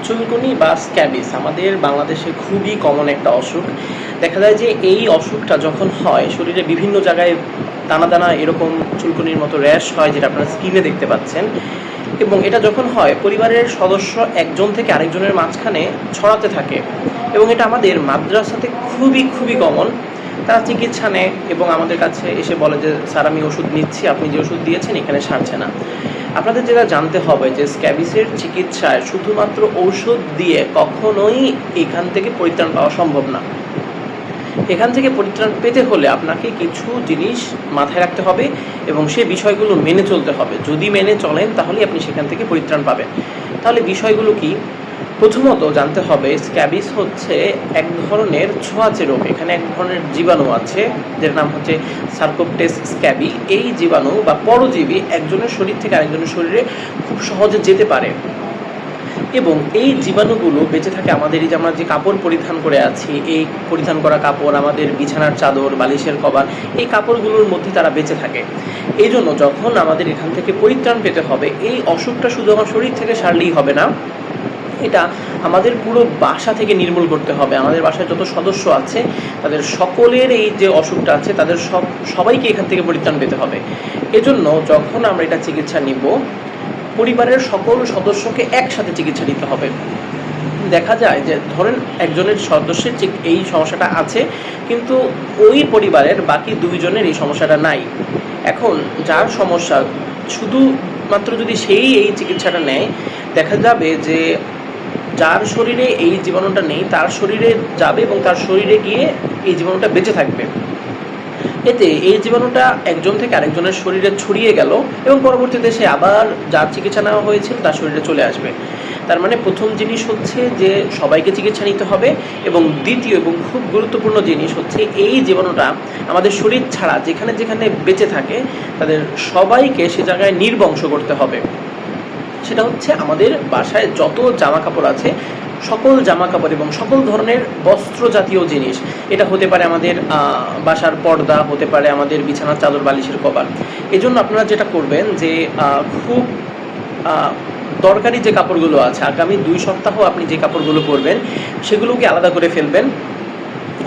চুলকুনি বা স্ক্যাবিস আমাদের বাংলাদেশে খুবই কমন একটা অসুখ। দেখা যায় যে এই অসুখটা যখন হয় শরীরে বিভিন্ন জায়গায় দানা দানা এরকম চুলকুনির মতো র্যাশ হয়, যেটা আপনারা স্কিনে দেখতে পাচ্ছেন। এবং এটা যখন হয় পরিবারের সদস্য একজন থেকে আরেকজনের মাঝখানে ছড়াতে থাকে, এবং এটা আমাদের মাদ্রাসাতে খুবই খুবই কমন। তারা চিকিৎসা নেয় এবং আমাদের কাছে এসে বলে যে স্যার আমি ওষুধ নিচ্ছি, আপনি যে ওষুধ দিয়েছেন এখানে সারছে না। আপনাদের যেটা জানতে হবে যে স্ক্যাবিসের চিকিৎসায় শুধুমাত্র ঔষধ দিয়ে কখনোই এখান থেকে পরিত্রাণ পাওয়া সম্ভব না। এখান থেকে পরিত্রাণ পেতে হলে আপনাকে কিছু জিনিস মাথায় রাখতে হবে এবং সেই বিষয়গুলো মেনে চলতে হবে। যদি মেনে চলেন তাহলেই আপনি সেখান থেকে পরিত্রাণ পাবেন। তাহলে বিষয়গুলো কি? প্রথমত জানতে হবে স্ক্যাবিস হচ্ছে এক ধরনের ছোঁয়াচে রোগ। এখানে এক ধরনের জীবাণু আছে যার নাম হচ্ছে সার্কোপটেস স্ক্যাবি। এই জীবাণু বা পরজীবী একজনের শরীর থেকে আরেকজনের শরীরে খুব সহজে যেতে পারে, এবং এই জীবাণুগুলো বেঁচে থাকে আমাদের এই যে আমরা যে কাপড় পরিধান করে আছি, এই পরিধান করা কাপড়, আমাদের বিছানার চাদর, বালিশের কভার, এই কাপড়গুলোর মধ্যে তারা বেঁচে থাকে। এই জন্য যখন আমাদের এখান থেকে পরিত্রাণ পেতে হবে, এই অসুখটা শুধু আমার শরীর থেকে সারলেই হবে না, এটা আমাদের পুরো বাসা থেকে নির্মূল করতে হবে। আমাদের বাসায় যত সদস্য আছে তাদের সকলের এই যে অসুখটা আছে তাদের সবাইকে এখান থেকে পরিত্রাণ পেতে হবে। এজন্য যখন আমরা এটা চিকিৎসা নিব, পরিবারের সকল সদস্যকে একসাথে চিকিৎসা নিতে হবে। দেখা যায় যে ধরেন একজনের সদস্যের এই সমস্যাটা আছে, কিন্তু ওই পরিবারের বাকি দুইজনের এই সমস্যাটা নাই। এখন যার সমস্যা শুধুমাত্র যদি সেই এই চিকিৎসাটা নেয়, দেখা যাবে যে যার শরীরে এই জীবাণুটা নেই তার শরীরে যাবে এবং তার শরীরে গিয়ে এই জীবাণুটা বেঁচে থাকবে। এতে এই জীবাণুটা একজন থেকে আরেকজনের শরীরে ছড়িয়ে গেল এবং পরবর্তীতে সে আবার যার চিকিৎসা নেওয়া হয়েছিল তার শরীরে চলে আসবে। তার মানে প্রথম জিনিস হচ্ছে যে সবাইকে চিকিৎসা নিতে হবে, এবং দ্বিতীয় এবং খুব গুরুত্বপূর্ণ জিনিস হচ্ছে এই জীবাণুটা আমাদের শরীর ছাড়া যেখানে যেখানে বেঁচে থাকে তাদের সবাইকে সে জায়গায় নির্বংশ করতে হবে। সেটা হচ্ছে আমাদের বাসায় যত জামা কাপড় আছে, সকল জামা কাপড় এবং সকল ধরনের বস্ত্র জাতীয় জিনিস, এটা হতে পারে আমাদের বাসার পর্দা, হতে পারে আমাদের বিছানার চাদর, বালিশের কভার। এজন্য আপনারা যেটা করবেন যে খুব দরকারি যে কাপড়গুলো আছে, আগামী 2 সপ্তাহ আপনি যে কাপড়গুলো পরবেন সেগুলোকে আলাদা করে ফেলবেন।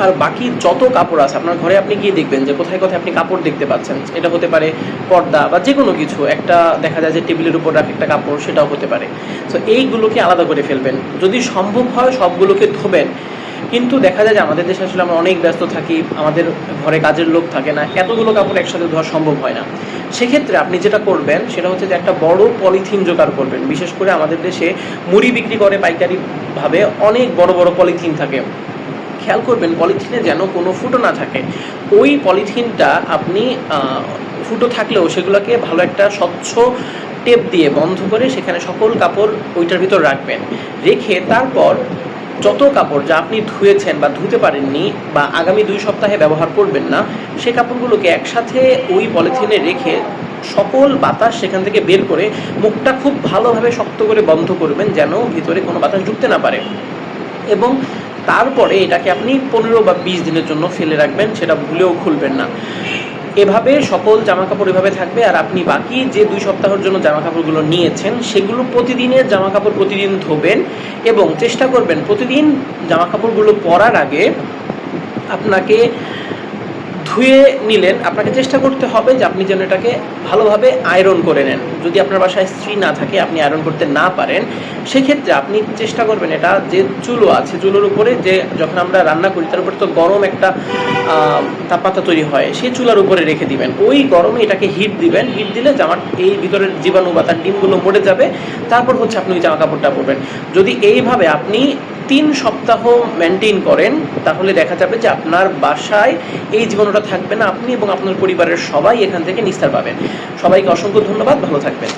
আর বাকি যত কাপড় আছে আপনার ঘরে, আপনি গিয়ে দেখবেন যে কোথায় কোথায় আপনি কাপড় দেখতে পাচ্ছেন। এটা হতে পারে পর্দা বা যে কোনো কিছু, একটা দেখা যায় যে টেবিলের উপর রাখা একটা কাপড়, সেটাও হতে পারে। সো এইগুলোকে আলাদা করে ফেলবেন। যদি সম্ভব হয় সবগুলোকে ধোবেন, কিন্তু দেখা যায় যে আমাদের দেশে আসলে আমরা অনেক ব্যস্ত থাকি, আমাদের ঘরে কাজের লোক থাকে না, এতগুলো কাপড় একসাথে ধোয়া সম্ভব হয় না। সেক্ষেত্রে আপনি যেটা করবেন সেটা হচ্ছে যে একটা বড় পলিথিন জোগাড় করবেন। বিশেষ করে আমাদের দেশে মুড়ি বিক্রি করে পাইকারিভাবে অনেক বড় বড় পলিথিন থাকে। খেয়াল করবেন পলিথিনে যেন কোনো ফুটো না থাকে। ওই পলিথিনটা আপনি ফুটো থাকলেও সেগুলোকে ভালো একটা স্বচ্ছ টেপ দিয়ে বন্ধ করে সেখানে সকল কাপড় ওইটার ভিতর রাখবেন। রেখে তারপর যত কাপড় যা আপনি ধুয়েছেন বা ধুতে পারেননি বা আগামী 2 সপ্তাহে ব্যবহার করবেন না, সে কাপড়গুলোকে একসাথে ওই পলিথিনে রেখে সকল বাতাস সেখান থেকে বের করে মুখটা খুব ভালোভাবে শক্ত করে বন্ধ করবেন, যেন ভিতরে কোনো বাতাস ঢুকতে না পারে। এবং তারপরে এটাকে আপনি 15 বা 20 দিনের জন্য ফেলে রাখবেন, সেটা ভুলেও খুলবেন না। এভাবে সকল জামাকাপড় এভাবে থাকবে, আর আপনি বাকি যে 2 সপ্তাহের জন্য জামাকাপড়গুলো নিয়েছেন সেগুলো প্রতিদিনের জামাকাপড় প্রতিদিন ধোবেন, এবং চেষ্টা করবেন প্রতিদিন জামাকাপড়গুলো পরার আগে আপনাকে ধুয়ে নিলেন, আপনাকে চেষ্টা করতে হবে যে আপনি যেন এটাকে ভালোভাবে আয়রন করে নেন। যদি আপনার বাসায় ইস্ত্রি না থাকে, আপনি আয়রন করতে না পারেন, সেক্ষেত্রে আপনি চেষ্টা করবেন এটা যে চুলো আছে, চুলোর উপরে যে যখন আমরা রান্না করি তার উপরে তো গরম একটা তাপমাত্রা তৈরি হয়, সেই চুলার উপরে রেখে দিবেন। ওই গরমে এটাকে হিট দিবেন। হিট দিলে জামার এই ভিতরের জীবাণু বা তার ডিমগুলো মরে যাবে। তারপর হচ্ছে আপনি ওই জামা কাপড়টা পরবেন। যদি এইভাবে আপনি 3 সপ্তাহ মেনটেন করেন, তাহলে দেখা যাবে যে আপনার বাসায় এই জীবাণুটা থাকবে না। আপনি এবং আপনার পরিবারের সবাই এখান থেকে নিস্তার পাবেন। সবাইকে অসংখ্য ধন্যবাদ, ভালো থাকবেন।